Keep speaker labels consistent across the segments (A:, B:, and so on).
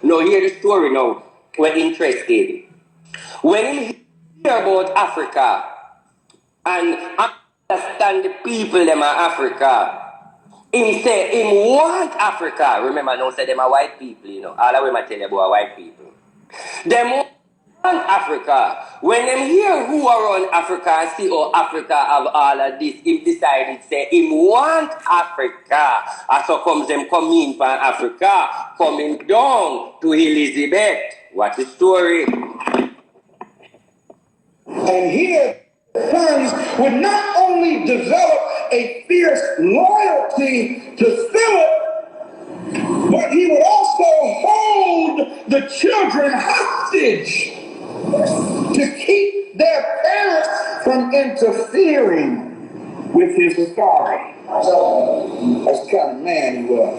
A: Now hear the story now. We're interested. When he hear about Africa and understand the people them are Africa, him say him want Africa. Remember now say them are white people, you know. All the way I tell you about white people. Them want Africa. When them hear who around Africa and see how Africa have all of this, him decided say him want Africa. And so comes them coming from Africa, coming down to Elizabeth. What's the story?
B: And here, sons would not only develop a fierce loyalty to Philip, but he would also hold the children hostage to keep their parents from interfering with his authority. That's the kind of man he was.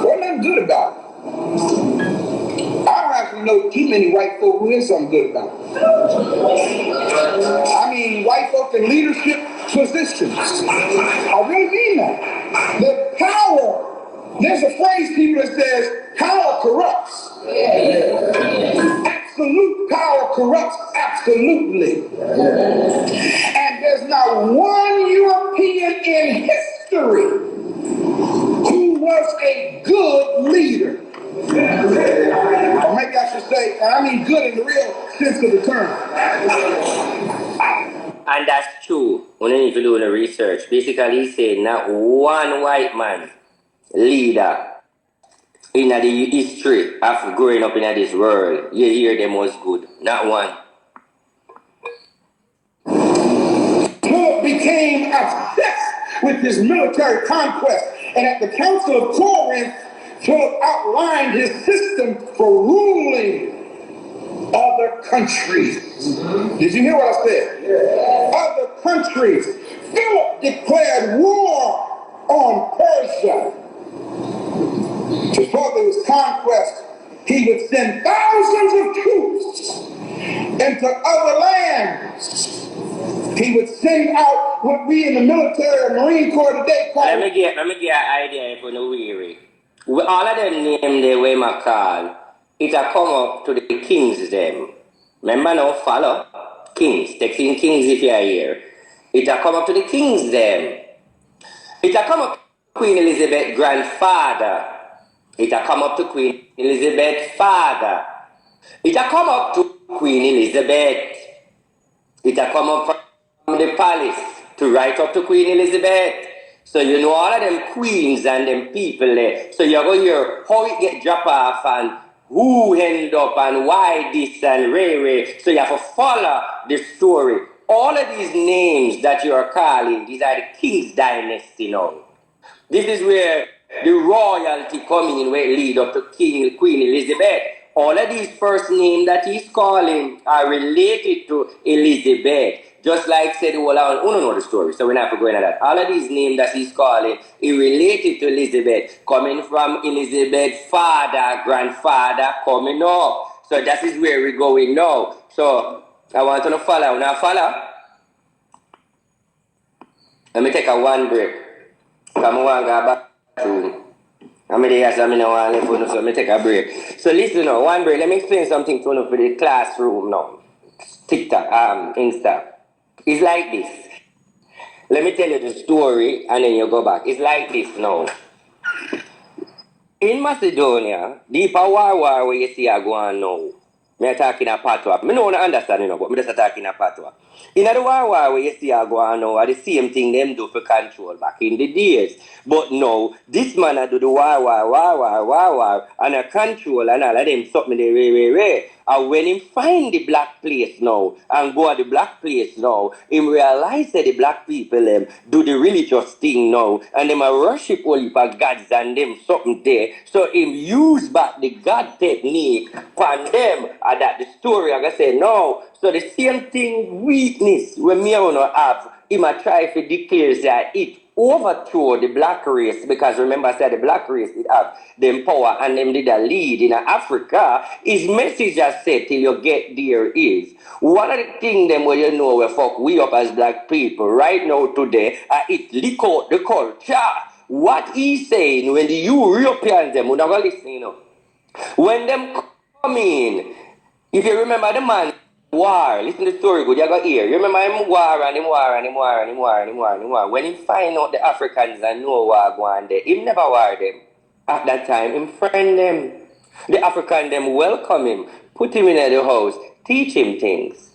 B: Wasn't nothing good about it. I don't actually know too many white folk who is something good about it. I mean, white folk in leadership positions. I really mean that. The power. There's a phrase, people, that says, power corrupts. Absolute power corrupts absolutely. And there's not one European in history who was a good leader. Or maybe I should say, and I mean good in the real sense of the term.
A: And that's true. We need to do the research. Basically, he said not one white man leader in the history of growing up in this world, you hear them was good. Not one.
B: Philip became obsessed with his military conquest, and at the Council of Corinth, Philip outlined his system for ruling other countries. Did you hear what I said? Yeah. Other countries. Philip declared war on Persia. To further his conquest, he would send thousands of troops into other lands. He would send out what we in the military or Marine Corps today call...
A: Let me get an idea for no weary. All of them name the way I call, it a come up to the kings them. Remember now, follow? Kings. Texting kings if you are here. It a come up to the kings them. It a come up to Queen Elizabeth's grandfather. It a come up to Queen Elizabeth's father. It a come up to Queen Elizabeth. It a come up from the palace to right up to Queen Elizabeth. So you know all of them queens and them people there. So you're going to hear how it get drop off and who end up and why this and Ray. So you have to follow the story. All of these names that you are calling, these are the King's dynasty now. This is where the royalty coming in, where it lead up to Queen Elizabeth. All of these first names that he's calling are related to Elizabeth. Just like said, well, I don't know the story, so we're not going into that. All of these names that he's calling are related to Elizabeth, coming from Elizabeth's father, grandfather, coming up. So that is where we're going now. So I want to follow. Now follow. Let me take a one break. Come on, go back to. I'm there, so I don't want to left, so let me take a break. So listen now, one break. Let me explain something to you for the classroom now. TikTok, Insta. It's like this. Let me tell you the story and then you go back. It's like this now. In Macedonia, the war where you see are going now. I'm talking a patois. I don't understand, but I'm just talking a patois. In the war where you see are going now, are the same thing them do for control back in the days. But now, this man do the war, and a control and all of them something the way. And when him find the black place now, and go to the black place now, him realize that the black people do the religious thing now, and them a worship all heap of gods and them something there. So him use back the God technique from them, and that the story I gonna say no. So the same thing weakness when me wanna have, him a try to declare that it overthrow the black race, because remember I said the black race did have them power and them did a lead in Africa. His message I said till you get there is one of the things them where you know we fuck we up as black people right now today, it leak out the culture. What he's saying when the Europeans them would not listen, When them come in, if you remember the man war, listen to the story good, you got hear. You remember him war and him war and him war and him war and him war and him war. When he find out the Africans and know war go on there, him never war them. At that time, him friend them. The African them welcome him, put him in the house, teach him things.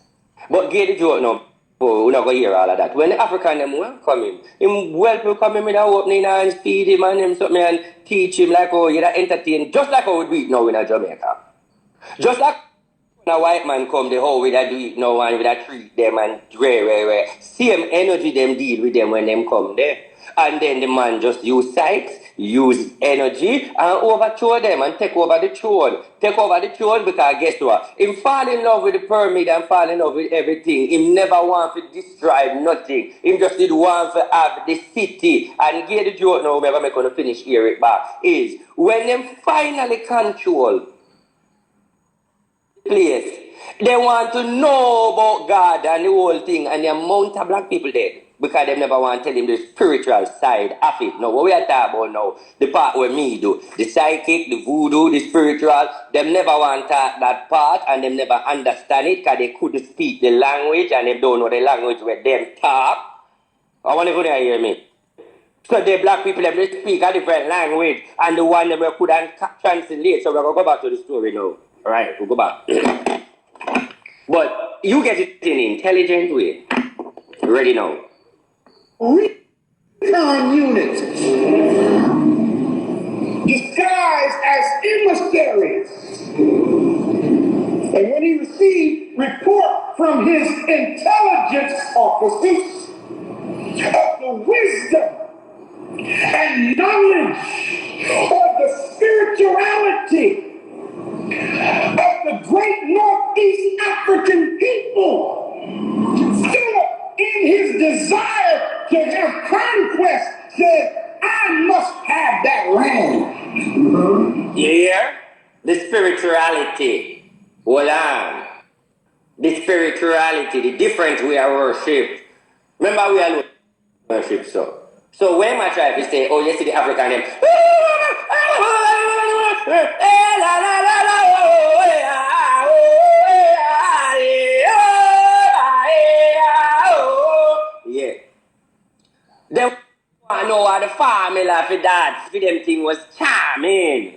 A: But get the joke now. Oh, we're not going to hear all of that. When the African them welcome him welcome him with a opening and feed him and him something and teach him like, oh, you're entertain, just like how we do it now in Jamaica. Just like when a white man come, the whole way that do it now and we that treat them and rare. Same energy them deal with them when them come there. And then the man just use sight, use energy and overthrow them and take over the throne. Take over the throne because guess what? Him fall in love with the pyramid and fall in love with everything. Him never want to destroy nothing. Him just did want to have the city. And get the joke now, maybe I'm going to finish here it back, is when them finally control place, they want to know about God and the whole thing and the amount of black people dead because they never want to tell him the spiritual side of it. Now, what we are talking about now, the part where me do, the psychic, the voodoo, the spiritual, them never want to talk that part and them never understand it because they couldn't speak the language and they don't know the language where them talk. I want you to hear me. So the black people, they speak a different language and the one that we couldn't translate. So we're going to go back to the story now. All right, we'll go back. But you get it in an intelligent way. Ready now.
B: Recon units disguised as emissaries. And when he received report from his intelligence officers of the wisdom and knowledge or the spirituality of the great Northeast African people, Philip, in his desire to have conquest, said, I must have that land.
A: Yeah, the spirituality. Hold on. The spirituality, the different we are worship. Remember we are worship so. So when my tribe is say, oh, you see the African them. Yeah. They want to know how the formula for that, for them thing was charming.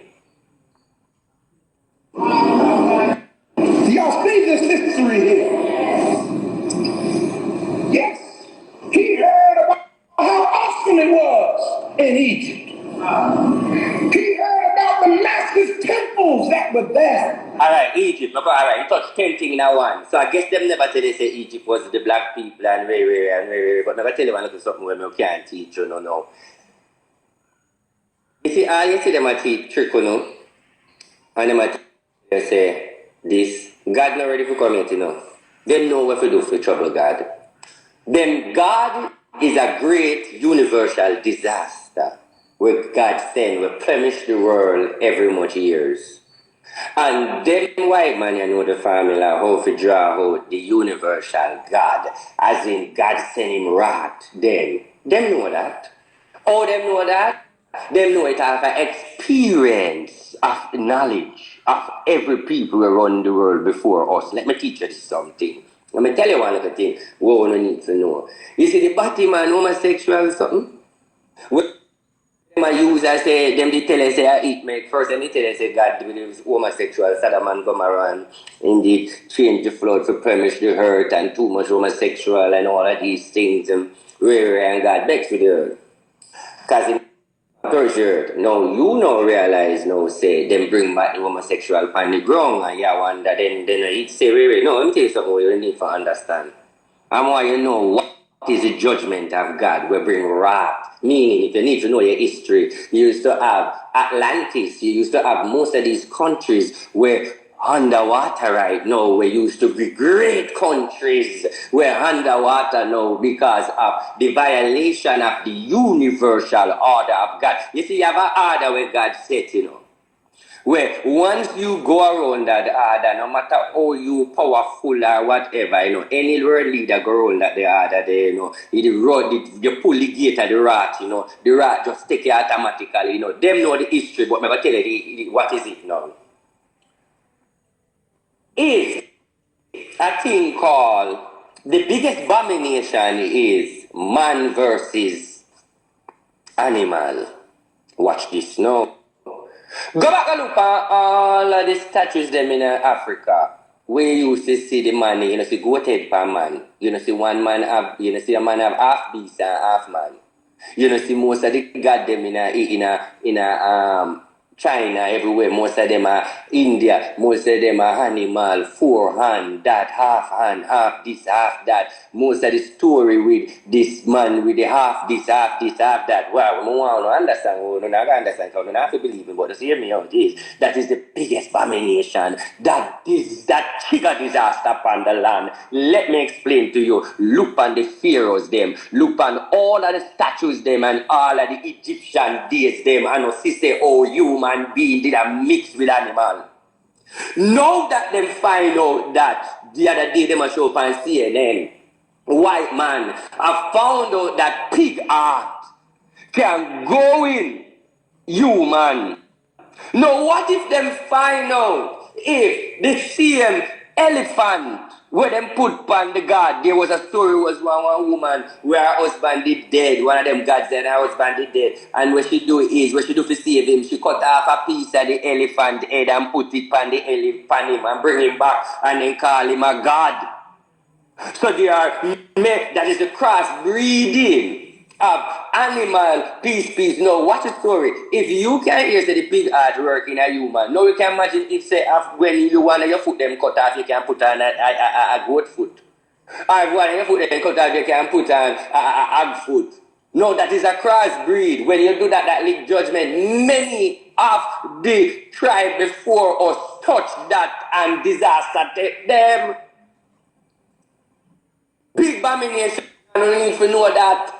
B: Y'all see this history here? Yes. He heard about how awesome it was in Egypt. He heard about the massive temples that were there.
A: Alright, Egypt. All right, you touched 10 things in one. So I guess them never tell they say Egypt was the black people and very, but never tell you one little something where you can't teach you, no. You see, all you see them a teach trick, no? And them a they say, this, God not ready for comment, Them know what to do for trouble God. Then God is a great universal disaster where God send, will punish the world every much years. And them white man, you know the formula, how to draw out the universal God, as in God send him wrath. Them know that. How them know that? Them know it as an experience of knowledge of every people around the world before us. Let me teach you something. Let me tell you one little thing what we need to know. You see the body man homosexual or something? My user say, them they tell us say I eat make first, and they tell us say God believes homosexual, Sodom and Gomorrah, and indeed change the flood for punish the hurt and too much homosexual and all of these things and and God begs with the earth. Because in perjured, now you know realize now say them bring back the homosexual on the ground and you wonder then it say no, let me tell you something you need to understand. And why you know what is the judgment of God will bring wrath. Meaning, if you need to know your history, you used to have Atlantis, you used to have most of these countries where underwater right now, where used to be great countries, where underwater now because of the violation of the universal order of God. You see, you have an order where God set, where once you go around that order, no matter how you powerful or whatever, any world leader go around that the order there, you pull the gate of the rat, the rat just take it automatically, them know the history, but never tell you what is it now. a thing called the biggest abomination is man versus animal. Watch this now. Go back and look at all of the statues them in Africa. Where you used to see the man, you know, see goat head per man. You know, see one man have, you know, see a man have half beast and half man. You know, see most of the god them in China, everywhere. Most of them are India. Most of them are animal, 4 hand, that half hand, half this, half that. Most of the story with this man with the half this, half that. Wow, I want to understand. I don't understand. I don't have to believe it, but just hear me out. That is the biggest abomination. That trigger disaster upon the land. Let me explain to you. Look on the pharaohs them. Look on all of the statues them and all of the Egyptian days them. And see say, oh, human being did a mix with animal. Now that them find out that the other day they must show up on CNN, white man have found out that pig heart can go in human. Now what if them find out if the same elephant where them put on the god, there was a story was one woman where her husband did dead, one of them gods and her husband did dead, and what she do to save him, she cut off a piece of the elephant head and put it on the elephant him and bring him back and then call him a god. So they are that is the cross breeding of animal peace. Now watch the story. If you can hear say the pig heart work in a human, now you can imagine if say when you want your foot them cut off, you can put on a goat foot. Or if one of your foot them cut off, you can put on a hog foot. No, that is a crossbreed. When you do that league judgment, many of the tribe before us touch that and disaster take them. Big abomination. You don't need to know that.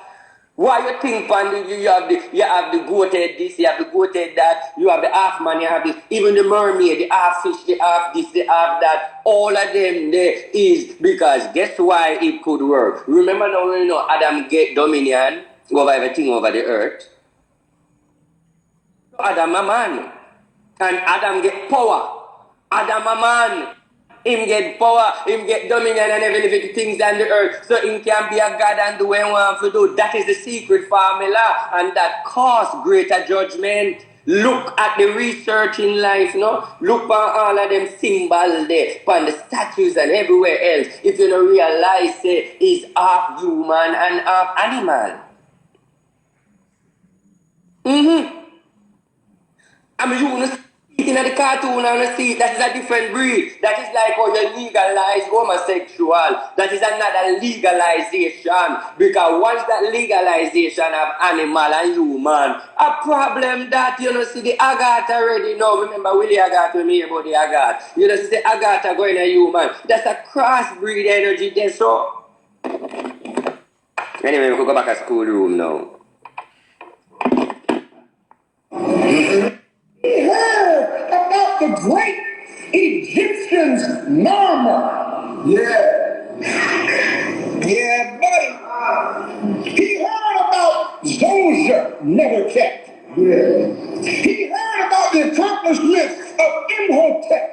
A: Why you think you have the goat head this, you have the goat head that, you have the half man, you have this, even the mermaid, the half fish, the half this, the half that, all of them there is because guess why it could work? Remember now when Adam get dominion over everything over the earth? Adam a man. And Adam get power. Adam a man. Him get power, him get dominion and every living things on the earth. So him can be a God and do what he wants to do. That is the secret formula. And that causes greater judgment. Look at the research in life, no? Look at all of them symbols there, upon the statues and everywhere else. If you don't realize it is half human and half animal. I mean, you see it in the cartoon and see that is a different breed. That is like how you legalize homosexual. That is another legalization. Because once that legalization of animal and human, a problem that see the agat already now. Remember Willie Agat when me about the agat. See the agat going to human. That's a crossbreed energy there. So anyway, we could go back to school room now.
B: He heard about the great Egyptians' murmur. Yeah, buddy. He heard about Zoser never kept. He heard about the accomplishments of Imhotep.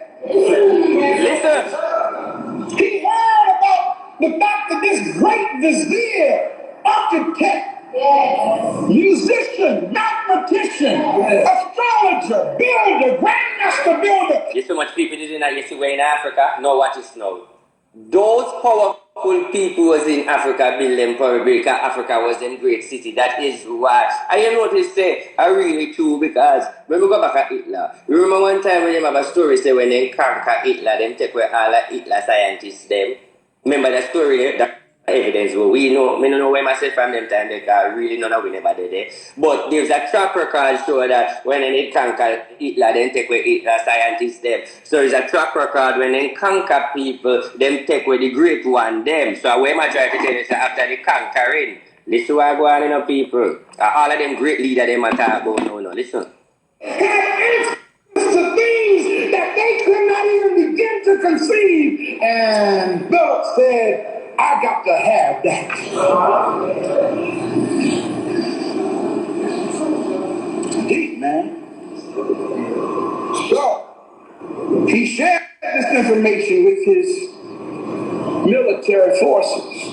A: Listen.
B: He heard about the fact that this great vizier, architect, musician, mathematician, astrologer, builder, grandmaster builder.
A: There's so much people didn't know you were in Africa. No, watch this now. Those powerful people was in Africa building probably because Africa was in great city. That is why. And you notice say I really true because when we go back at Hitler, remember one time when you have a story say when they conquer Hitler, them take away all the Hitler scientists them. Remember that story that evidence well, we don't know where myself from them time because really none of we never did it. But there's a track record show that when they conquer Hitler, then take away Hitler scientists them. So there's a track record when they conquer people, them take away the great one them. So when I try to tell you after the conquering, listen what I go on people. All of them great leaders them are talk about no. Listen.
B: Had to things that they could not even begin to conceive. And Philip said, I got to have that. Deep, man. So, he shared this information with his military forces,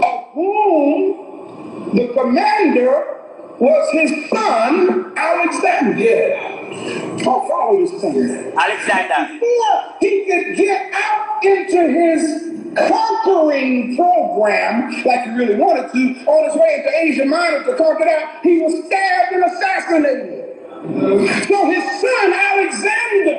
B: of whom the commander was his son, Alexander. Yeah. I'll follow this thing.
A: Alexander.
B: Before he could get out into his conquering program, like he really wanted to, on his way into Asia Minor to conquer that, he was stabbed and assassinated. So his son, Alexander,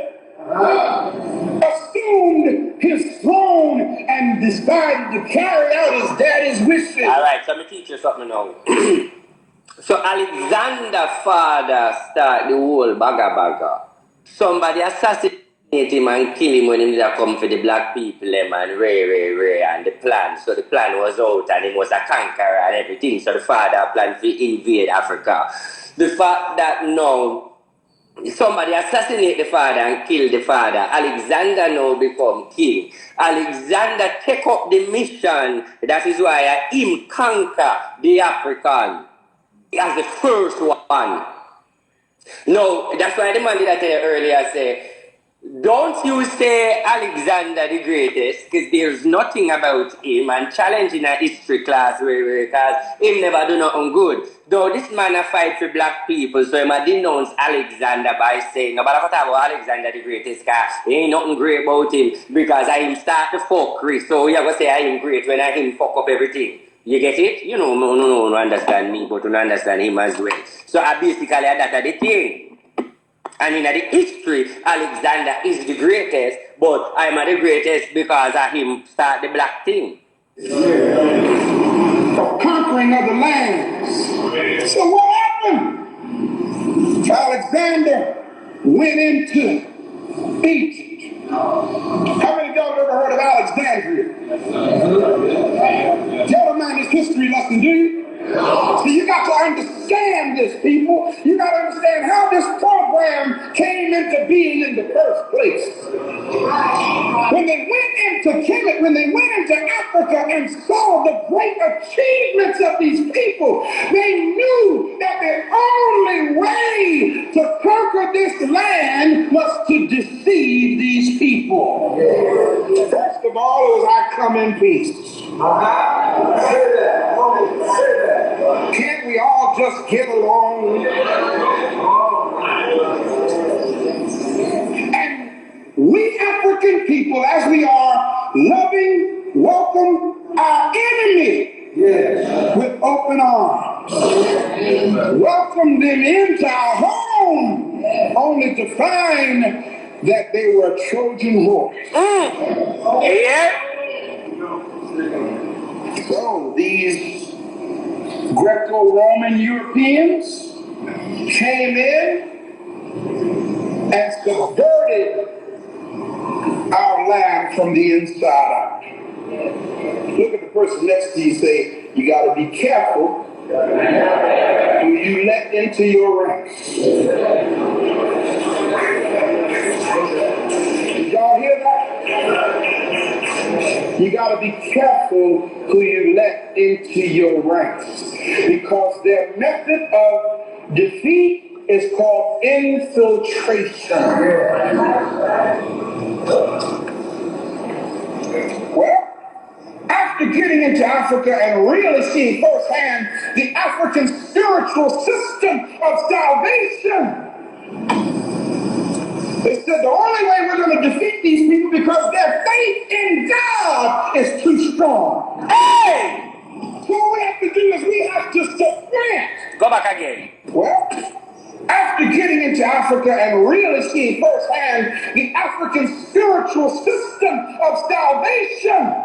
B: assumed his throne and decided to carry out his daddy's wishes.
A: All right, so let me teach you something now. So Alexander's father started the whole baga. Somebody assassinate him and kill him when he come for the black people and Ray and the plan. So the plan was out and he was a conqueror and everything. So the father planned to invade Africa. The fact that now somebody assassinate the father and kill the father, Alexander now become king. Alexander take up the mission. That is why him conquer the African as the first one. No, that's why the man that I tell you earlier say, don't you say Alexander the greatest, because there's nothing about him, and challenging a history class because him never do nothing good. Though this man a fight for black people, so he might denounce Alexander by saying, but I talk about Alexander the greatest, because ain't nothing great about him, because I him start the fuckery, so you ever say I am great when I him fuck up everything. You get it? You know, no understand me, but you understand him as well. So basically that's the thing. And in the history, Alexander is the greatest, but I'm the greatest because of him start the black thing.
B: For conquering other lands. So what happened? Alexander went into Egypt. How many of y'all have ever heard of Alexandria? Y'all don't mind this history lesson, do you? So you got to understand this, people. You got to understand how this program came into being in the first place. When they went into Kemet, when they went into Africa and saw the great achievements of these people, they knew that the only way to conquer this land was to deceive these people. First of all, it was I come in peace. Can't we all just get along? And we African people, as we are, loving, welcome our enemy with open arms. Welcome them into our home, only to find that they were a Trojan horse.
A: Yeah.
B: So these Greco-Roman Europeans came in and subverted our land from the inside out. Look at the person next to you and say, you got to be careful who you let into your ranks. Did y'all hear that? You got to be careful who you let into your ranks, because their method of defeat is called infiltration. Well, after getting into Africa and really seeing firsthand the African spiritual system of salvation, they said the only way we're going to defeat these people because their faith in God is too strong. Hey! So what we have to do is we have to supplant.
A: Go back again.
B: Well, after getting into Africa and really seeing firsthand the African spiritual system of salvation,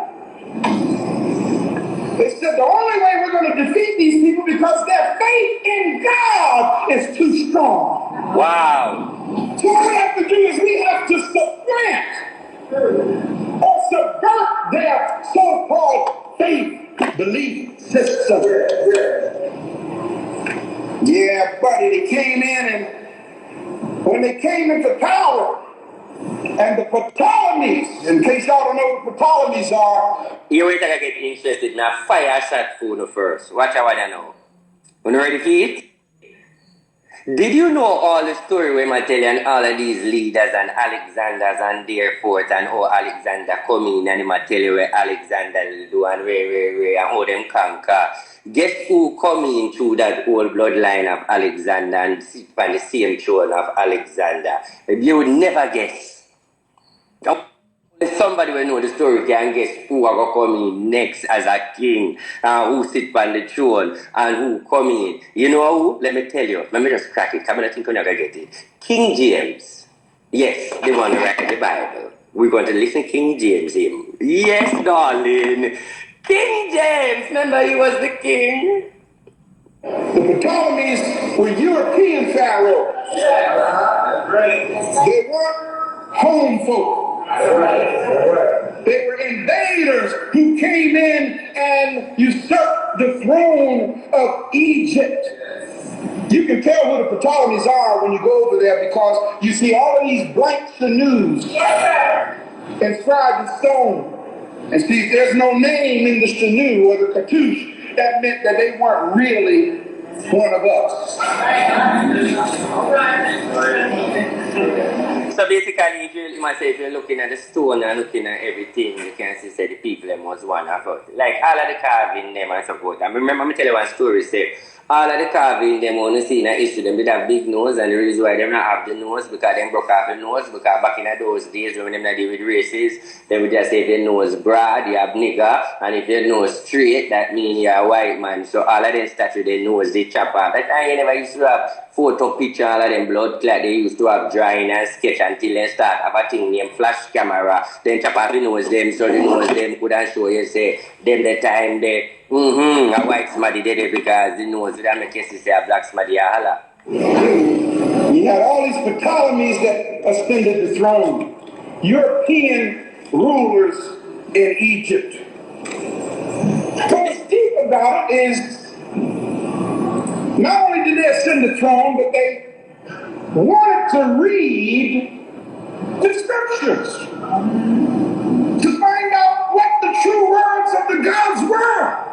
B: they said the only way we're going to defeat these people because their faith in God is too strong.
A: Wow.
B: So what we have to do is we have to supplant or subvert their so-called faith belief system. Yeah, buddy, they came in, and when they came into power, and the Ptolemies, in case y'all don't know what Ptolemies are.
A: You wait till I get interested now. Fire shot food first. Watch out what I know. When you ready for it? Did you know all the story where I tell you and all of these leaders and Alexanders and their fort and how Alexander come in and him a tell you where Alexander do and where and how them conquer? Guess who come in through that old bloodline of Alexander and sit on the same throne of Alexander? You would never guess. Somebody will know the story can guess who are going to come in next as a king, who sit on the throne, and who come in. You know who? Let me tell you. Let me just crack it. Come on, I think you're not going to get it. King James. Yes, the one who write the Bible. We're going to listen to King James him. Yes, darling. King James. Remember he was the king?
B: The Ptolemies were European pharaohs. They weren't home folk. They were invaders who came in and usurped the throne of Egypt. You can tell who the Ptolemies are when you go over there because you see all of these blank sinews inscribed in stone. And see, if there's no name in the sinew or the cartouche, that meant that they weren't really one of us.
A: So basically, if you're looking at the stone and looking at everything, you can see say the people them was one of us. Like all of the carving them and so forth. And remember, me tell you one story. Say all of the carving them on the scene and history, them did have big nose, and the reason why them not have the nose because them broke off the nose because back in those days when them not deal with races, they would just say if your nose broad, you have nigger, and if your nose straight, that means you're a white man. So all of them statue their nose they chop off. That time you never used to have photo picture, all of them blood clot. They used to have drawing and sketch until they start have a thing named flash camera. Then chop off the nose them so the nose them could show you say them the time they a white somebody did it because the nose that make you say a black somebody a holla.
B: You had all these Ptolemies that ascended the throne. European rulers in Egypt. What's deep about it is not only did they ascend the throne, but they wanted to read the scriptures to find out what the true words of the gods were.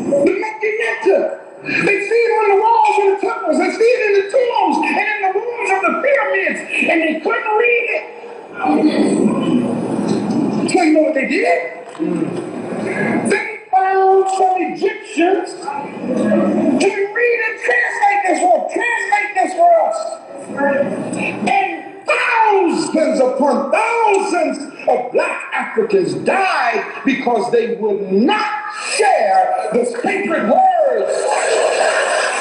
B: The Mechanicta. They see it on the walls of the temples, they see it in the tombs and in the rooms of the pyramids, and they couldn't read it. So you know what they did? They found some Egyptians to read and translate this for us. And thousands upon thousands of black Africans died because they would not share the sacred words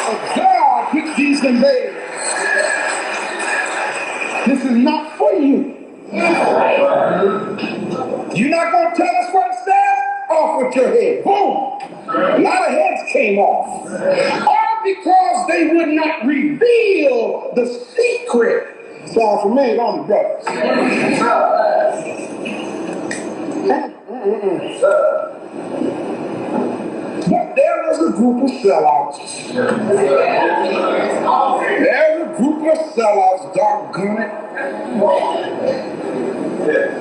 B: of God with these invaders. This is not for you. You're not going to tell us what it says? Off with your head. Boom! A lot of heads came off. All because they would not reveal the secret. Sound familiar, don't it, brothers? But there was a group of sellouts. There's a group of sellouts, doggone it.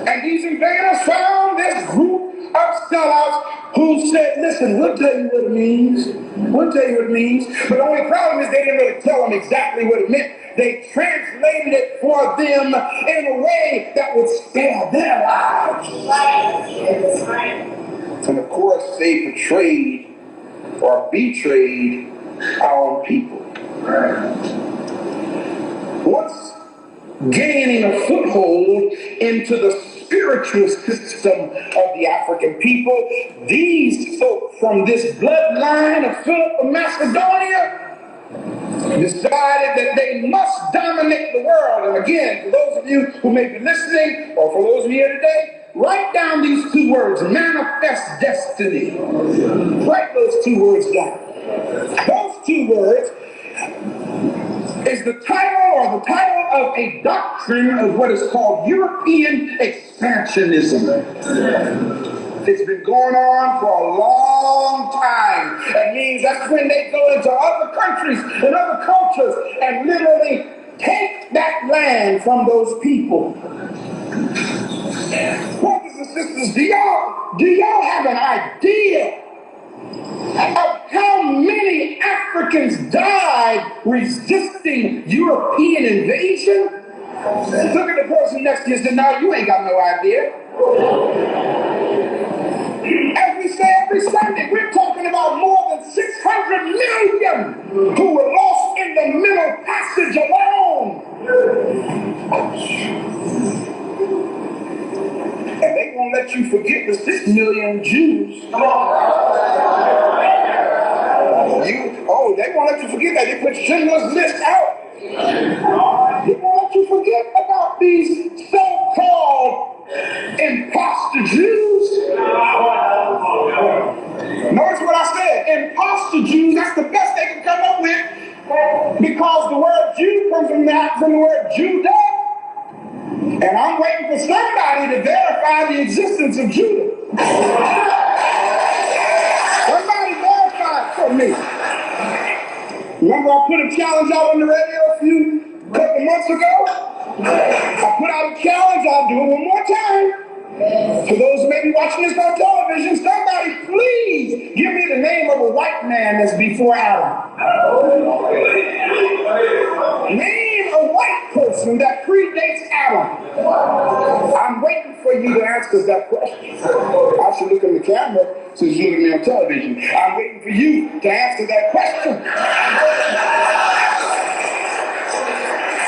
B: And these invaders found this group of sellouts who said, listen, we'll tell you what it means. We'll tell you what it means. But the only problem is they didn't really tell them exactly what it meant. They translated it for them in a way that would spare their lives. And of course, they betrayed or betrayed our own people. Once gaining a foothold into the spiritual system of the African people, these folk from this bloodline of Philip of Macedonia decided that they must dominate the world. And again, for those of you who may be listening, or for those of you here today, write down these two words, manifest destiny. Write those two words down. Those two words is the title of a doctrine of what is called European expansionism. It's been going on for a long time. That means that's when they go into other countries and other cultures and literally take that land from those people. Brothers and sisters, do y'all have an idea of how many Africans died resisting European invasion? Look at the person next to you and say, "No, you ain't got no idea." As we say every Sunday, we're talking about more than 600 million who were lost in the Middle Passage alone. And they won't let you forget the 6 million Jews. They won't let you forget that. They put Schindler's List out. They won't let you forget about these so-called imposter Jews. Notice what I said. Imposter Jews, that's the best they can come up with, because the word Jew comes from the word Judah. And I'm waiting for somebody to verify the existence of Judah. Somebody verify it for me. Remember I put a challenge out on the radio a couple months ago? I put out a challenge, I'll do it one more time. For those who may be watching this on television, somebody please give me the name of a white man that's before Adam. Name a white person that predates Adam. I'm waiting for you to answer that question. I should look in the camera since you're looking at me on television. I'm waiting for you to answer that question.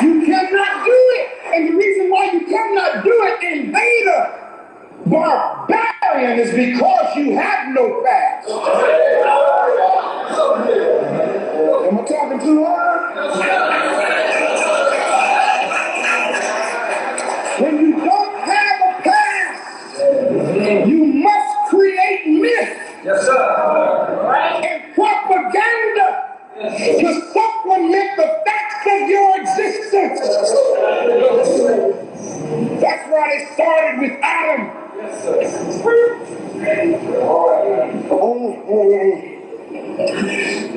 B: You cannot do it. And the reason why you cannot do it, invader, barbarian, is because you have no past. Am I talking too hard? When you don't have a past, you must create myth. Yes, sir. And propaganda to supplement the facts of your existence. That's why they started with Adam.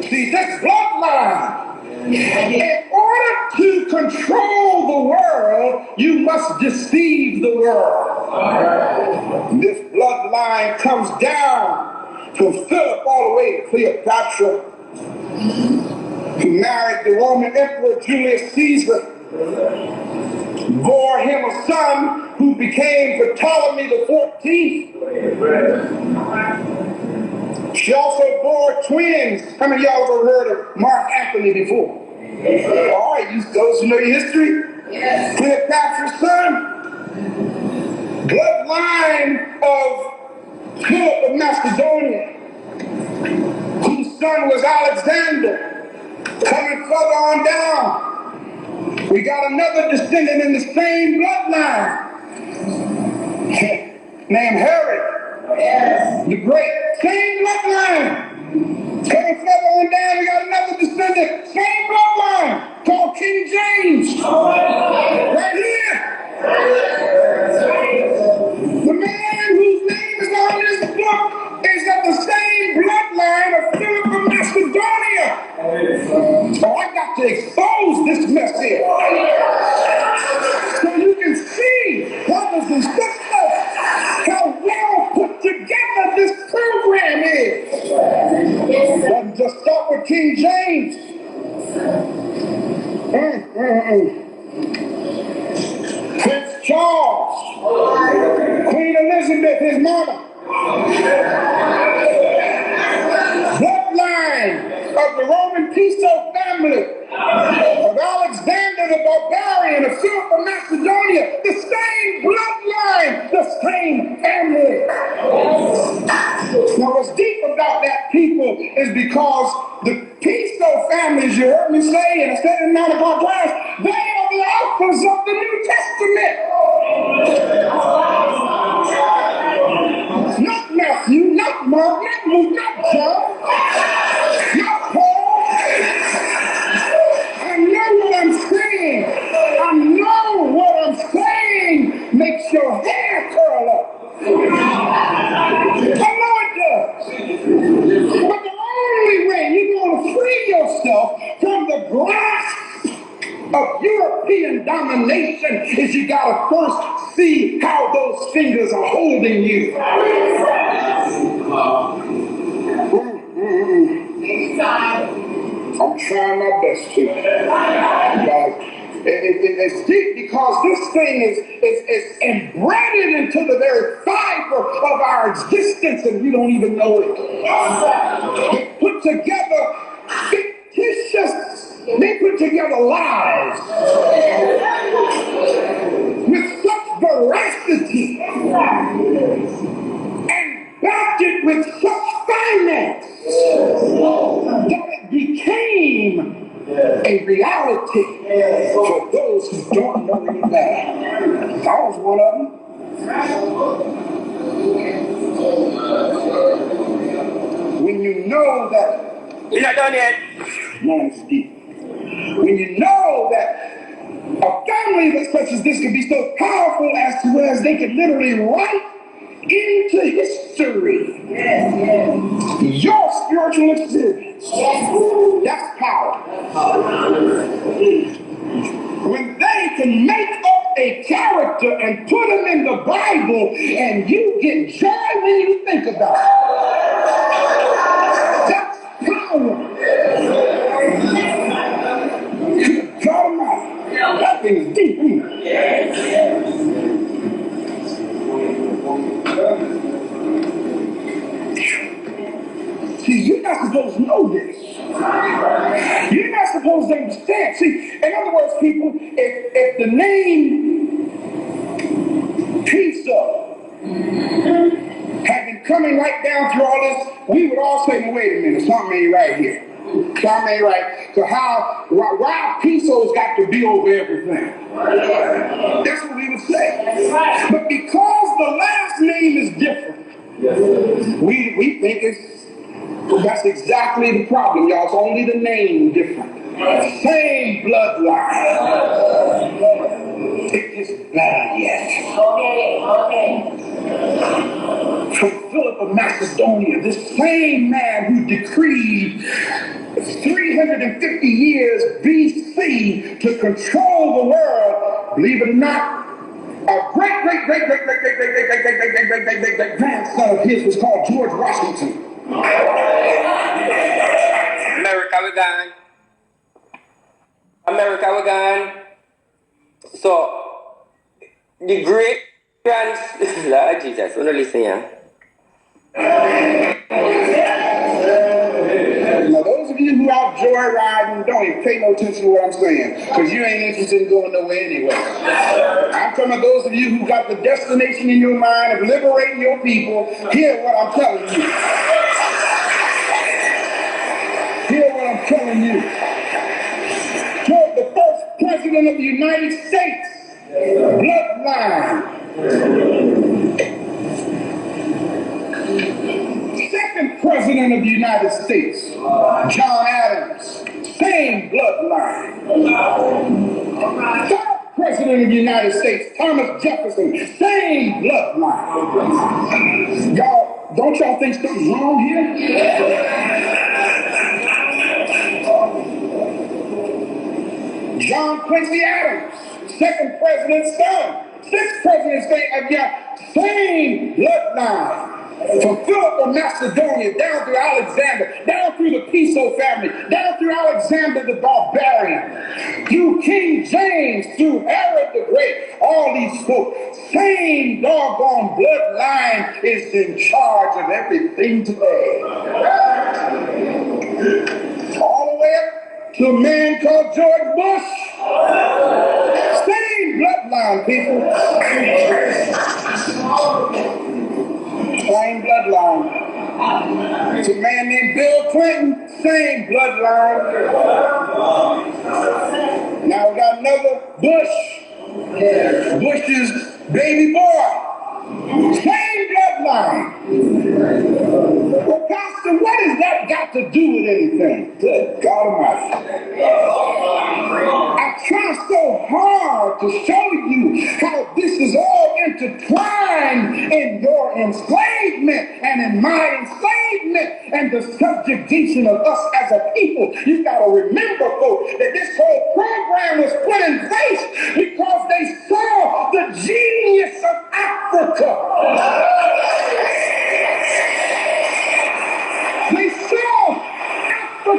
B: See, this bloodline, in order to control the world, you must deceive the world. This bloodline comes down from Philip all the way to Cleopatra, who married the Roman Emperor Julius Caesar, bore him a son who became Ptolemy the 14th. She also bore twins. How many of y'all ever heard of Mark Antony before? All right, those who know your history? Yes. Cleopatra's son. Bloodline of Philip of Macedonia, whose son was Alexander. Coming further on down, we got another descendant in the same bloodline named Herod. Yes. The great, same bloodline. Coming further on down, we got another descendant, same bloodline, called King James. Right here. The man whose name is on this book is of the same bloodline of Philip of Macedonia. So I got to expose this mess here. So you can see, brothers and sisters, how well put together this program is. Doesn't just start with King James. Prince Charles, Queen Elizabeth, his mama. Bloodline of the Roman Piso family, of Alexander the Barbarian, of Philip of Macedonia, the same bloodline, the same family. Now what's deep about that people is because the Piso families, you heard me say, and I said in 9 o'clock class, they are the authors of the New Testament. Not Matthew, not Mark, not Luke, not John, not Paul. I know what I'm saying. I know what I'm saying makes your hair curl up. I know it does. But the only way you're going to free yourself from the grasp of European domination is you got to first see how those fingers are holding you. I'm trying my best to. It's deep because this thing is embedded into the very fiber of our existence and we don't even know it. They put together fictitious, they put together lies with such veracity and backed it with such finance that it became a reality for those who don't know any better. I was one of them. When you know that,
A: You're not done yet.
B: man, it's deep. When you know that a family that such as this could be so powerful as they could literally write into history your spiritual experience. That's power. When they can make up a character and put them in the Bible and you get joy when you think about it. That's power. God Almighty. That thing is deep. See, you're not supposed to know this. You're not supposed to understand. See, in other words, people, if the name pizza had been coming right down through all this, we would all say, no, wait a minute, something ain't right here. Something ain't right. So why pizzas got to be over everything? That's what we would say. But because the last name is different, we think that's exactly the problem, y'all. It's only the name different. Same bloodline. It gets better yet. Okay. From Philip of Macedonia, this same man who decreed 350 years BC to control the world, believe it or not, a great grandson of his was called George Washington.
A: America, we gone. America, we gone. So, the great Lord Jesus, want to listen here.
B: Now, those of you who out joyriding, don't even pay no attention to what I'm saying, because you ain't interested in going nowhere anyway. I'm talking about those of you who got the destination in your mind of liberating your people. Hear what I'm telling you. Hear what I'm telling you. George, the first president of the United States, bloodline. Second president of the United States, John Adams, same bloodline. Third president of the United States, Thomas Jefferson, same bloodline. Don't y'all think something's wrong here? John Quincy Adams, second president's son, sixth president's same bloodline. From Philip of Macedonia, down through Alexander, down through the Piso family, down through Alexander the Barbarian, through King James, through Herod the Great, all these folks, same doggone bloodline is in charge of everything today. All the way up to a man called George Bush. Same bloodline, people. Same bloodline. It's a man named Bill Clinton, same bloodline. Now we got another Bush. Bush's baby boy. Same bloodline. Well, Pastor, what has that got to do with anything? Good God Almighty. I try so hard to show you how this is all intertwined in your enslavement and in my enslavement and the subjugation of us as a people. You got to remember, folks, that this whole program was put in place because they saw the genius of Africa. They saw Africa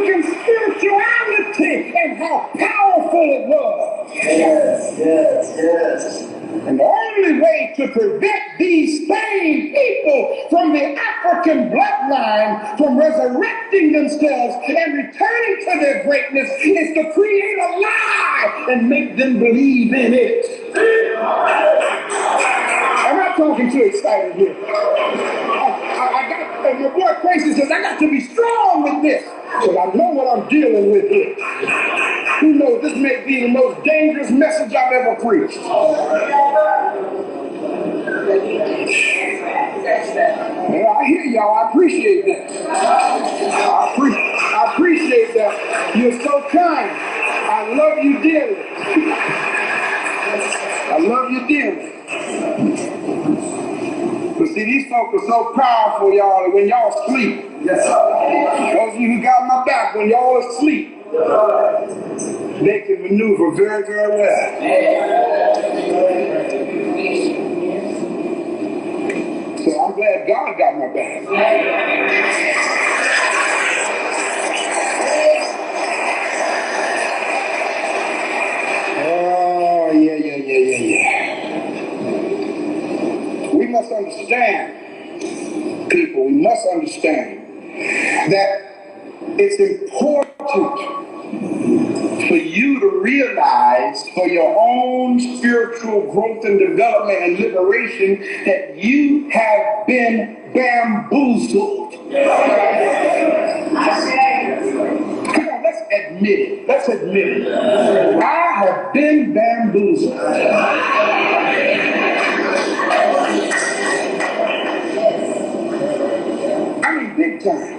B: how powerful it was.
C: Yes, yes, yes.
B: And the only way to prevent these same people from the African bloodline from resurrecting themselves and returning to their greatness is to create a lie and make them believe in it. I'm not talking too excited here. My boy Quincy says, I got to be strong with this, because I know what I'm dealing with here. Who knows, this may be the most dangerous message I've ever preached. Yeah, I hear y'all. I appreciate that. I appreciate that. You're so kind. I love you dearly. I love you dearly. But see, these folks are so powerful, y'all, that when y'all sleep, yes, those of you who got my back, when y'all are asleep, they can maneuver very, very well. So I'm glad God got my back. Oh, yeah. We must understand, people, we must understand that it's important for you to realize for your own spiritual growth and development and liberation that you have been bamboozled. Come on, let's admit it. Let's admit it. I have been bamboozled. I mean, big time.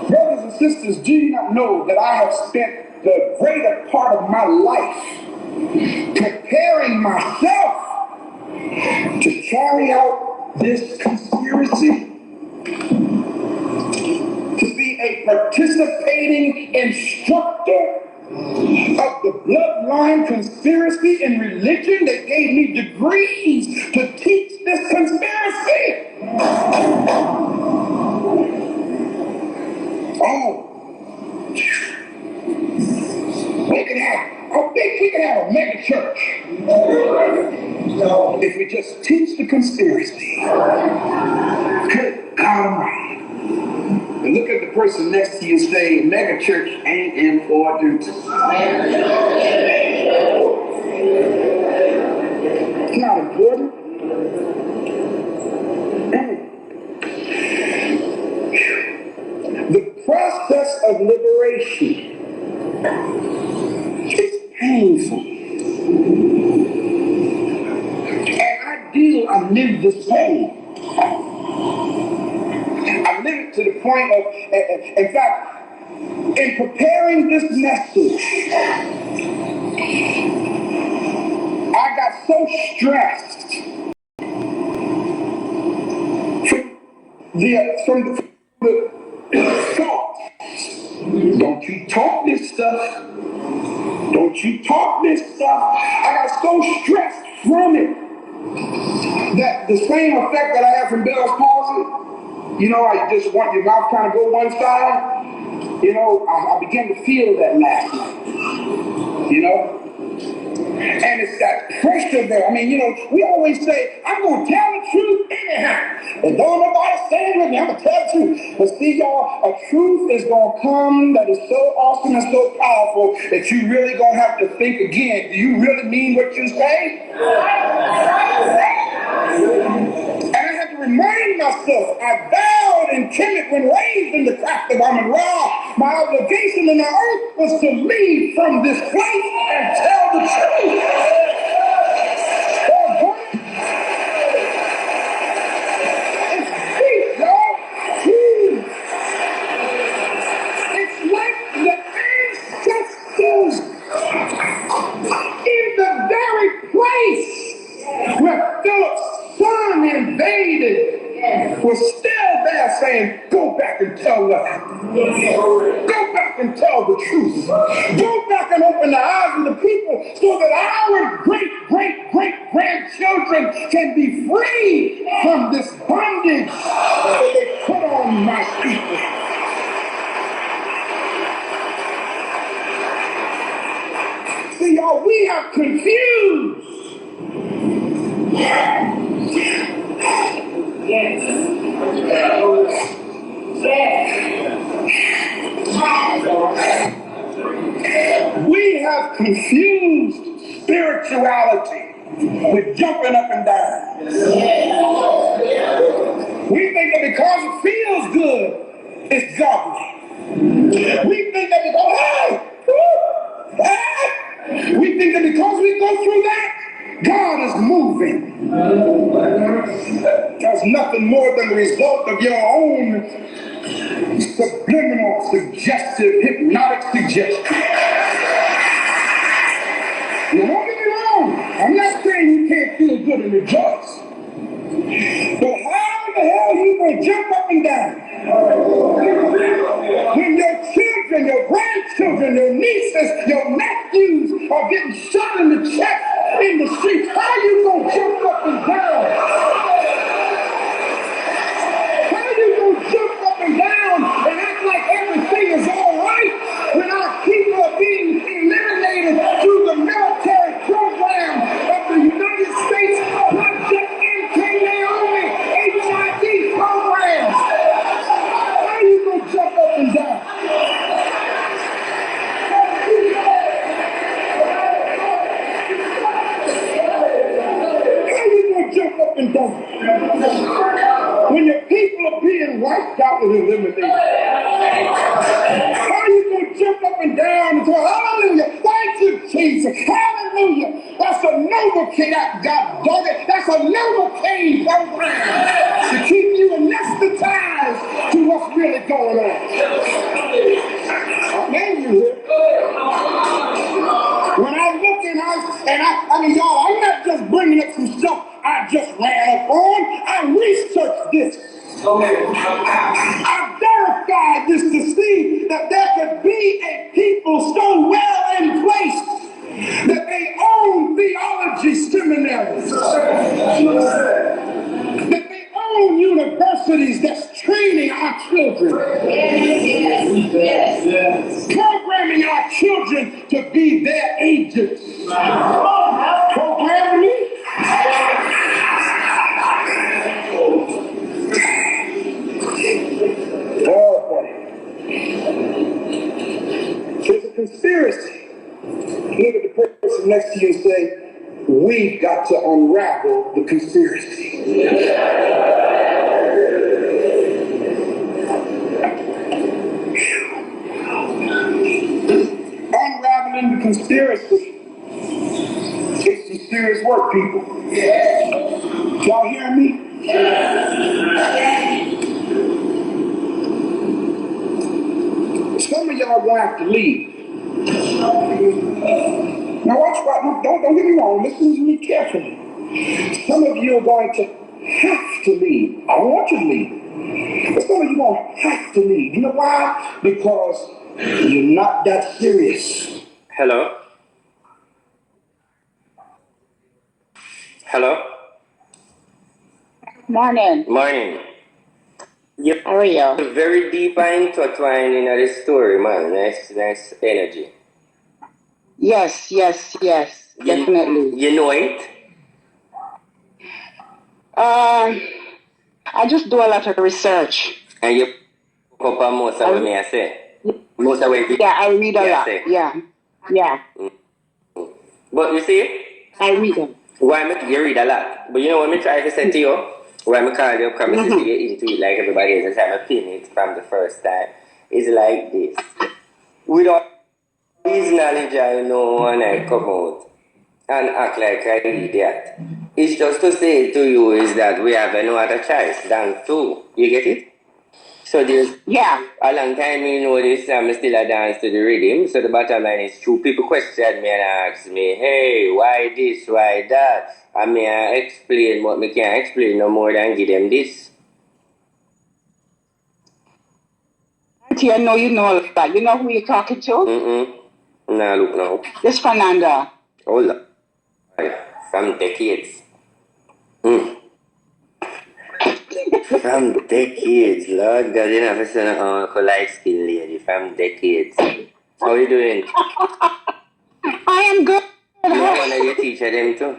B: Brothers and sisters, do you not know that I have spent the greater part of my life preparing myself to carry out this conspiracy? To be a participating instructor of the bloodline conspiracy in religion that gave me degrees to teach this conspiracy. Oh, we could have a mega church if we just teach the conspiracy. Good God Almighty. And look at the person next to you and say, mega church ain't important. It's not important. The process of liberation is painful. And I live this pain. I live it to the point of, in fact, in preparing this message, I got so stressed from the thought. Don't you talk this stuff. Don't you talk this stuff. I got so stressed from it that the same effect that I have from Bell's palsy, you know, I just want your mouth kind of go one side. You know, I began to feel that last night. You know? And it's that pressure there. I mean, you know, we always say, I'm going to tell the truth anyhow. And don't nobody stand with me, I'm going to tell the truth. But see, y'all, a truth is going to come that is so awesome and so powerful that you really going to have to think again. Do you really mean what you say? And I had to remind myself, I vowed and timid when raised in the craft of Amun Ra. My obligation in the earth was to leave from this place and tell the truth. It's deep, y'all. It's like the ancestors in the very place where Philip's son invaded was still there saying, go back and tell what happened. Go back and tell the truth. Go back and open the eyes of the people so that our great-great-great-grandchildren can be free from this bondage that they put on my people. y'all, we have confused. We have confused spirituality with jumping up and down. We think that because it feels good, it's godly. We think that we think that because we go through that, God is moving. That's nothing more than the result of your own subliminal, suggestive, hypnotic suggestion. Now, don't get me wrong. I'm not saying you can't feel good and rejoice. But how the hell are you going to jump up and down when your children, your grandchildren, your nieces, your nephews are getting shot in the chest in the street? How are you going to jump up and down? How are you going to jump up and down and act like everything is all right when our people are being eliminated through the military program of the United States Project Naomi HIV programs? How are you going to jump up and down? How are you going to jump up and down when your people are being wiped out and eliminated? How are you going to jump up and down and say, hallelujah, thank you, Jesus, hallelujah? That's a Novocaine, God dog it, that's a Novocaine program to keep you anesthetized to what's really going on. I mean, you here. When I look and I mean, y'all, I'm not just bringing up some stuff I just ran up on. I researched this. I verified this to see that there could be a people so well in place that they own theology seminaries, that they own universities that's training our children, programming our children to be their agents. Programming me? Oh boy. It's a conspiracy. Look at the person next to you and say, we've got to unravel the conspiracy. Unraveling the conspiracy is some serious work, people. Y'all hear me? Some of y'all gonna have to leave. Now watch, don't get me wrong, listen to me carefully. Some of you are going to have to leave. I don't want you to leave. But some of you are going to have to leave. You know why? Because you're not that serious.
A: Hello? Hello?
D: Morning.
A: Morning. You're
D: How are you?
A: very deep and intertwined in this story, man. Nice energy.
D: Yes, definitely.
A: You know it?
D: I just do a lot of research.
A: And you pick up on most of what I say? Most of what
D: Yeah, I read a lot.
A: say?
D: Yeah.
A: But you see?
D: I read them.
A: You read a lot. But you know what I try to say to you? Why I call you come to get into it like everybody else and I'm pin it from the first time. It's like this. Without this knowledge I know when I come out and act like an idiot. It's just to say to you is that we have no other choice than to. You get it? So there's a long time you know this, I'm still a dance to the rhythm. So the bottom line is true. People question me and ask me, hey, why this, why that? I mean, I explain what me can't explain no more than give them this.
D: Auntie, I know you know that. You know who you're talking to?
A: Nah, look now.
D: This Fernanda.
A: Hold on. From decades. From decades, Lord God, you have a son of a light skin lady from decades. How are you doing?
D: I am good.
A: one of your teacher them too.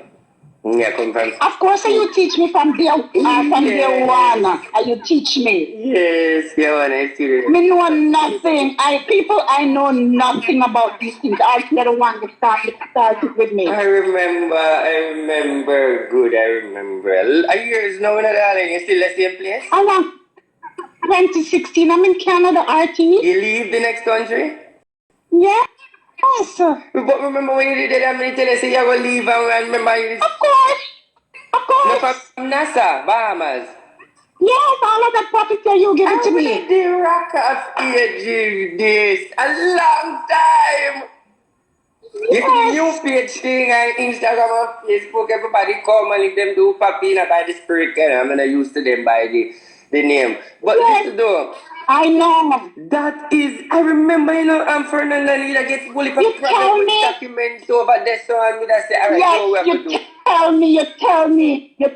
A: Yeah, come from.
D: Of course, you teach me from day one. You teach me.
A: Yes, yeah, one I see that.
D: Me know nothing. I know nothing about these things. I the one that started with me.
A: I remember good. I remember. A years now, darling. You still the same place?
D: I want 2016. I'm in Canada, RT.
A: You leave the next country?
D: Yes.
A: But remember when you did that, I'm going to tell you, say you're going to leave and remember you.
D: Of course.
A: No, from NASA, Bahamas.
D: Yes, all of that property you give it to me.
A: The rock of ages this. A long time.
D: Yes.
A: You see the new page thing on Instagram and Facebook, everybody come and let them do papina by the spirit. I'm going to use to them by the name. But
D: yes.
A: listen though.
D: I know.
A: That is, I remember, Fernando Lila gets fully problem with documents over there, so I'm going to say, all right,
D: yes,
A: what we have to do.
D: You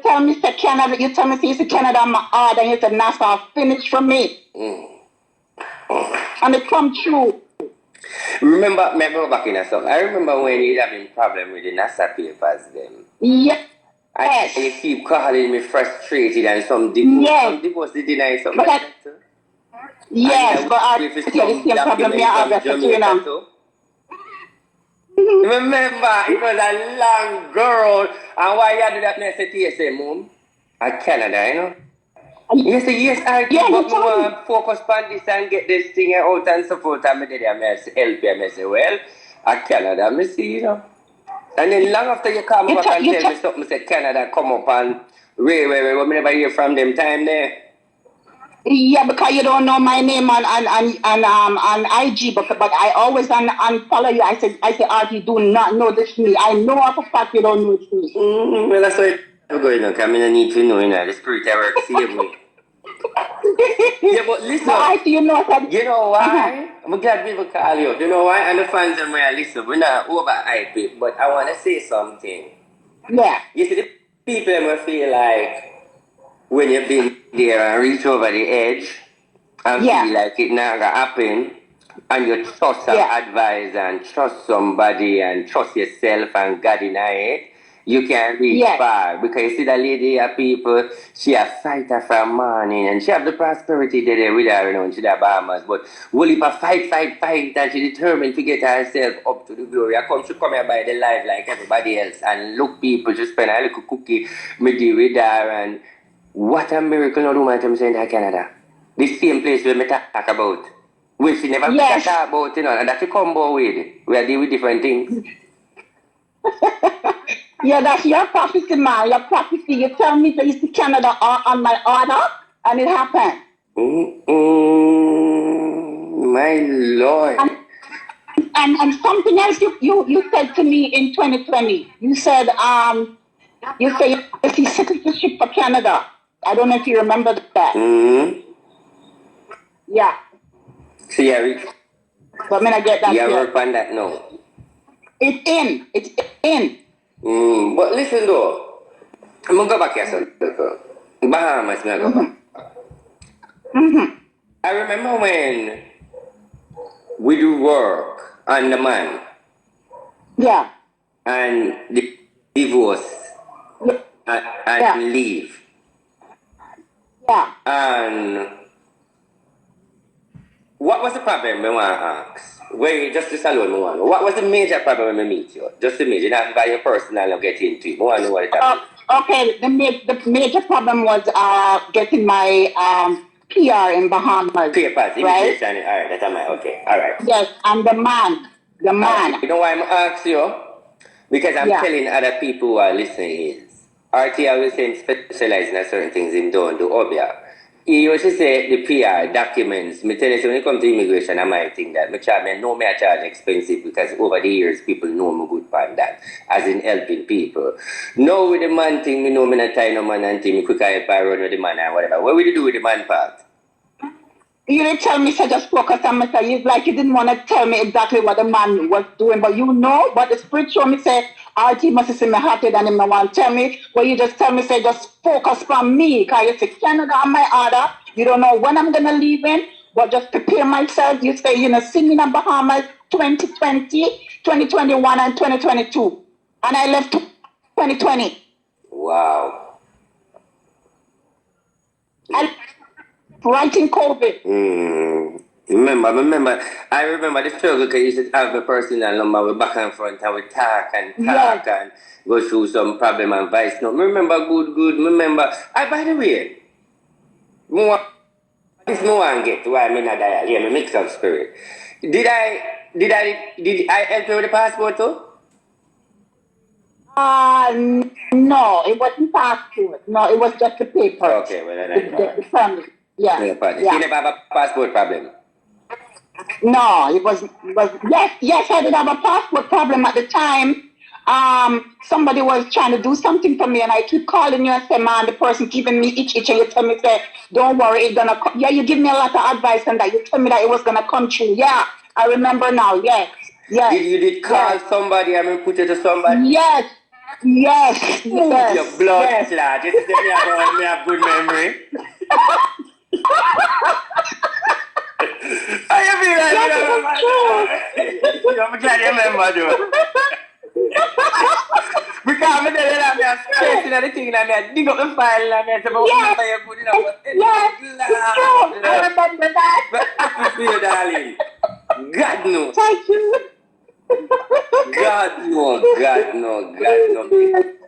D: tell me, say Canada, you tell me, say, it's Canada, I'm hard, and you said, NASA, finish for me. And it come true.
A: Remember back in the I remember when you having problem with the NASA papers then.
D: Yes.
A: And you keep calling me frustrated and some divorce they deny something like that too.
D: Yes, but I the same problem me have you know.
A: Remember, it was a long girl, and why you do that next to TSA, Mom? At Canada, you know? Yes, I but we want to focus on this and get this thing out and so forth. And I did help you. I say, well, at Canada, I see, you know. And then long after you come back and tell me something, say Canada come up and we never hear from them time there.
D: Yeah, because you don't know my name on IG, but I always unfollow you. I say, RT, do not know this me. I know for a fact you don't know this me.
A: Well, that's why I'm going on. I need to know, the spirit of work save me. Yeah, but listen.
D: No, you
A: know why? I'm glad people call you. You know why? And the fans are going to listen. We're not overhype it, but I want to say something.
D: Yeah.
A: You see, the people will feel like when you've been there and reach over the edge and feel like it not gonna happen, and you trust some advice and trust somebody and trust yourself and God in it, you can reach far. Because you see that lady of people, she a fighter from morning and she have the prosperity there with her, and she the Bahamas, but will if a fight and she determined to get herself up to the glory. She come here by the life like everybody else and look people, just spend a little cookie, me deal with her and what a miracle no woman I'm saying in Canada. The same place where me talk about. Which she never talk about, and that you combo with. We are dealing with different things.
D: Yeah, that's your prophecy, man. Your prophecy. You tell me that you see Canada on my order, and it happened.
A: My Lord.
D: And something else you said to me in 2020. You said you see citizenship for Canada. I don't know if you remember that. Yeah.
A: So yeah,
D: but I get that.
A: Yeah, work on that now.
D: It's in.
A: But listen though, I'm gonna go back here, son. Bahamas, I'm gonna go back. I remember when we do work on the man.
D: Yeah.
A: And the divorce. And leave.
D: Yeah.
A: And what was the problem I want to ask? Wait, just this alone, what was the major problem when I meet you? Just the major, not by your personal and get into it. I want to know what it happened.
D: Okay, the major problem was getting my PR in Bahamas.
A: Papers, immigration, right? Alright, that's my okay. Alright.
D: Yes, and the man.
A: You know why I'm asking you? Because I'm telling other people who are listening is RT always saying specialize in certain things in don't do obia. He used to say the PR documents. Me tell you, when it comes to immigration, I might think that I know I charge expensive because over the years people know me good for that, as in helping people. Now with the man thing, me know me not tie no man and thing, me quick help I run with the man or whatever. What will you do with the man part?
D: You didn't tell me so just focus on myself. It's like you didn't want to tell me exactly what the man was doing, but you know, but the spirit showed me say, RT must see me happy than him no want to tell me, but you just tell me say just focus on me, because you say Canada on my order, you don't know when I'm gonna leave in, but just prepare myself. You say, singing in Bahamas 2020, 2021 and 2022. And I left 2020.
A: Wow.
D: And right in COVID.
A: I remember the struggle because you used to have a personal number with back and front and we talk and go through some problem and vice note. Remember good. Remember. By the way, this no one get why I'm in a dial. Yeah, me mix up spirit. Did I help you with the passport too?
D: No, it wasn't passport. No, it was just the paper.
A: Okay, well then
D: the family. Yeah.
A: She never have a passport problem.
D: No, it was yes, I did have a passport problem at the time. Somebody was trying to do something for me, and I keep calling you and say, man, the person giving me itch, and you tell me, say, don't worry, it's gonna come. Yeah, you give me a lot of advice on that. You tell me that it was gonna come true. Yeah, I remember now. Yes.
A: Did call somebody and put it to somebody?
D: Yes.
A: Your blood clot. You say me have good memory. I feel like I'm glad you remember though. Because I'm telling you, I'm stressing at the thing and I dig up the file and I say, but remember you put it up.
D: Yes, I remember that.
A: But happy for you, darling. God knows.
D: Thank you.
A: God no.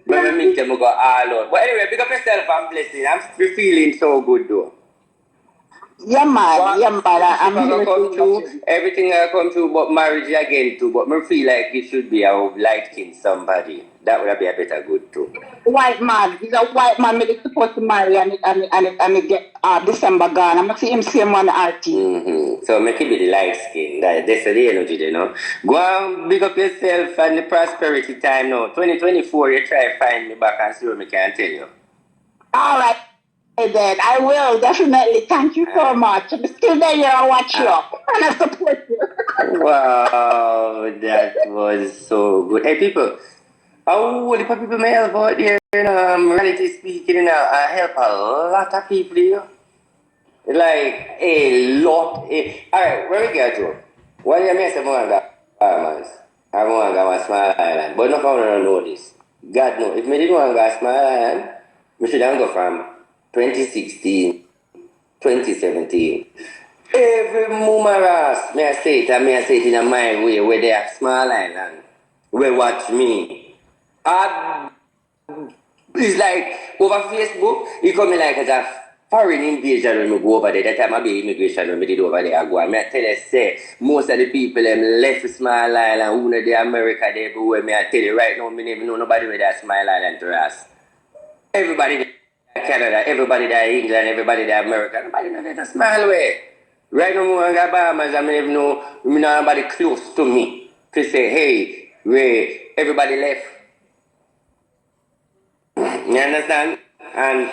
A: But I meet them, go all out. But anyway, pick up yourself and blessing. I'm feeling so good though.
D: Yeah, man. I'm
A: come through, everything I come through, but marriage again too. But I feel like it should be a light king somebody. That would be a better good too.
D: White man. He's a white man. Maybe supposed to marry and it get December gone. I'm gonna see him same one RT.
A: So make it be the light skin. That's the energy, you know. Go and big up yourself and the prosperity time now. 2024, you try to find me back and see what I can tell you.
D: All right. Then I will definitely. Thank you so much. I'm still there. I watch you and I support you.
A: Wow, that was so good. Hey, people, how the people may help out there? Reality speaking, I help a lot of people here. Like a lot. All right, where we get to? What do you mean? I want to go a small island, but no one don't know this. God knows. If me didn't want to go a small island, we should have go from 2016, 2017. Every mumaras, may I say it in a my way, where they have small island, will watch me. It's like over Facebook, you come in like as a foreign invasion when we go over there. That time I be immigration when we did over there. I go. I tell you, say, most of the people them left small island, who know the America, they everywhere. Me I tell you right now, me never know nobody with that small island to us. Everybody there Canada, everybody there England, everybody there America, nobody know that a small way. Right now, I got Bahamas, I never know nobody close to me to say, hey, Ray, everybody left. You understand? And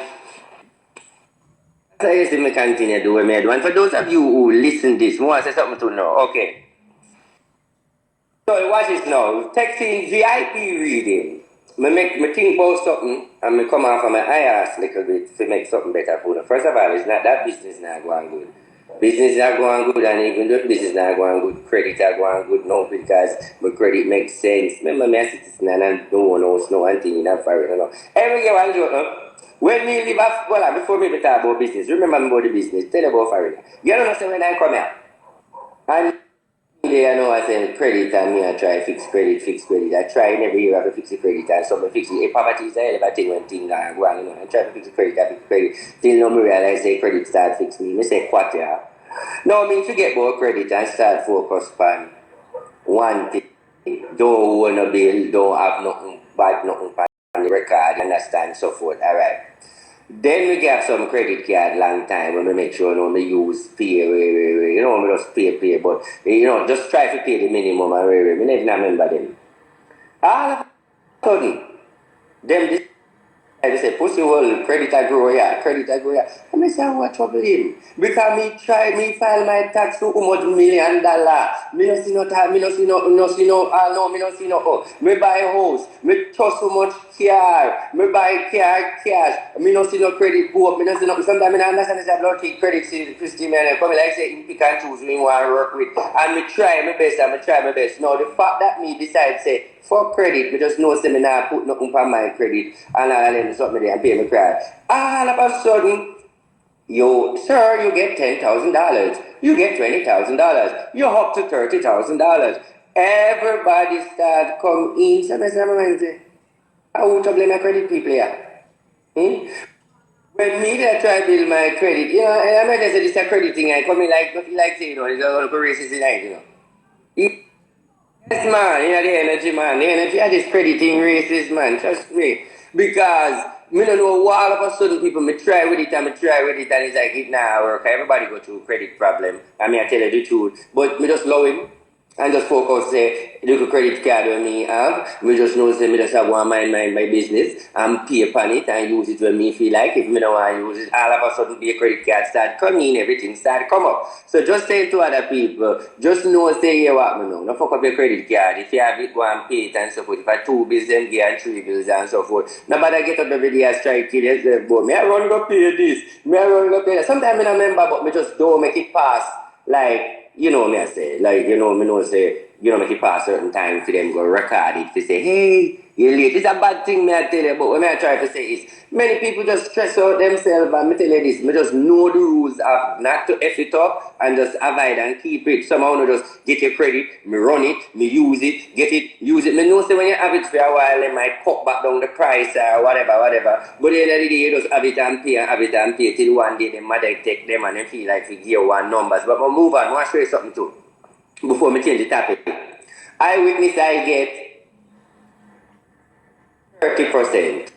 A: so you see me continue to do what I do. And for those of you who listen to this, I want to say something to know. Okay. So watch this now. Texting VIP reading. I think about something and I come off of my IAS a little bit to make something better for them. First of all, it's not that business not going good. Business not going good, and even though business not going good, credit not going good no, because my credit makes sense. Remember me as citizen and no one knows no one thing in that fire. No. Every year one joke, when me leave off, well, before me talk about business, remember me about the business, tell about foreign. You don't know say when I come here. And I know I say credit and me I try fix credit. I try every year I have to fix the credit and so I fix it. Poverty is a hell of a thing when things are going, you know. I try to fix the credit, Till now me realize say credit start fix me. I say what yeah. Now I mean forget about credit and start focus on one thing. Don't want a bill, don't have nothing bad, nothing on the record, understand, so forth. Alright. Then we get some credit card long time when we make sure we use pay, you know, we just pay, but you know, just try to pay the minimum and we never remember them. All of a sudden, them I say, pussy will credit I grow here. And I say, what trouble him? Because me file my tax to $1 million. Me no see no, me buy a house, me trust so much car, me buy car cash, me no see no credit book, me no see no, sometimes I don't understand this blood take credit to Christy man, come like say, him pick and choose me want to work with, and me try my best. Now the fact that me decide say, for credit, we just know say me nah put nothing on my credit and all of them something there and pay me credit. All of a sudden, sir, you get $10,000. You get $20,000. You're up to $30,000. Everybody start come in. I want to blame my credit people here. When me that try to build my credit, and I'm not just say this a credit thing, I come in like say, it's all racist in Yes, man, the energy, man. The energy of this credit thing racist, man. Trust me. Because me don't know why all of a sudden people me try with it and it's like it now work. Everybody go through credit problem. I mean I tell you the truth. But me just love him and just focus say the credit card when me have. Me just know say me just have one mind my business and pay upon it and use it when me feel like. If me don't want to use it, all of a sudden the credit card start coming in, everything start come up. So just say to other people, just know say yeah what me know. Don't fuck up your credit card. If you have it, go and pay it and so forth. If I 2 bills them get and 3 bills and so forth. Nobody get up every day and try to kill yourself, but me I run go pay this. Me I run go pay that. Sometimes I don't remember, but me just don't make it pass. Like, me I say, like, me know say, make it pass certain time for them go record it to say, hey, you're late. It's a bad thing me I tell you, but what I try to say is, many people just stress out themselves and me tell you this, me just know the rules of not to F it up and just avoid and keep it. Somehow you just get your credit, me run it, me use it, get it, use it. Me know say when you have it for a while, they might cut back down the price or whatever. But at the end of the day, you just have it and pay till one day the mother take them and they feel like we give one numbers. But we move on, I want to show you something too. Before me change the topic. Eyewitness I get 30%.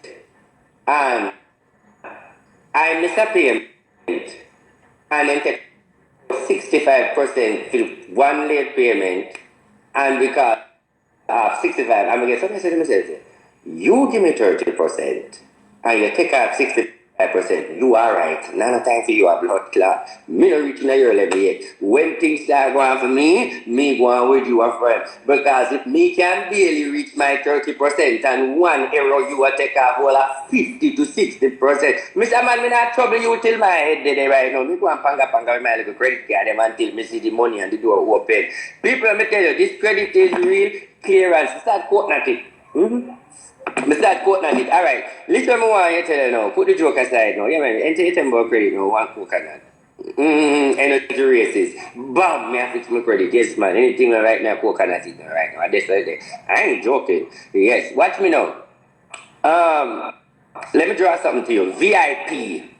A: And I miss a payment and then take 65% for one late payment, and because of 65, I'm going to get something to myself, you give me 30% and you take out 65%, you are right. None of time for you a blood clot. Me not reaching your level yet. When things start going for me going with you a friend. Because if me can barely reach my 30% and one error you will take off all of 50 to 60%. Mr. Man, me not trouble you till my head dead right now. Me go and panga with my little credit card them until me see the money and the door open. People, let me tell you, this credit is real clearance. Start quoting at it. Me start quoting on it. Alright, listen me want you tell you now. Put the joke aside now. Yeah man, enter your temple credit now, one coconut. Energy races. Bam, me have fix my credit. Yes man, anything right now coconut it right now. That's right there. I ain't joking. Yes, watch me now. Let me draw something to you. VIP.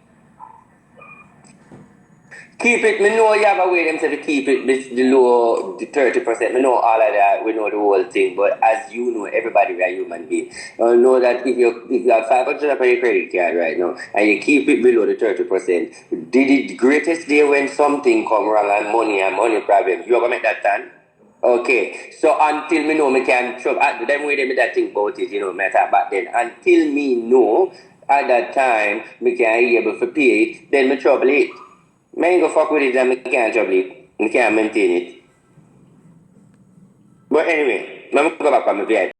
A: Keep it, me know you have a way them say to keep it below the 30%. Me know all of that, we know the whole thing, but as you know, everybody is a human being. You know that if you have 500 on your credit card right now, and you keep it below the 30%, the greatest day when something come wrong and money problem, you ever make that time? Okay, so until me know me can trouble, them way they make that think about it, me talk back then. Until me know at that time me can be able to pay it, then me trouble it. Me ain't go fuck with it and I can't trouble it. I can't maintain it. But anyway, let me go back on my VIP.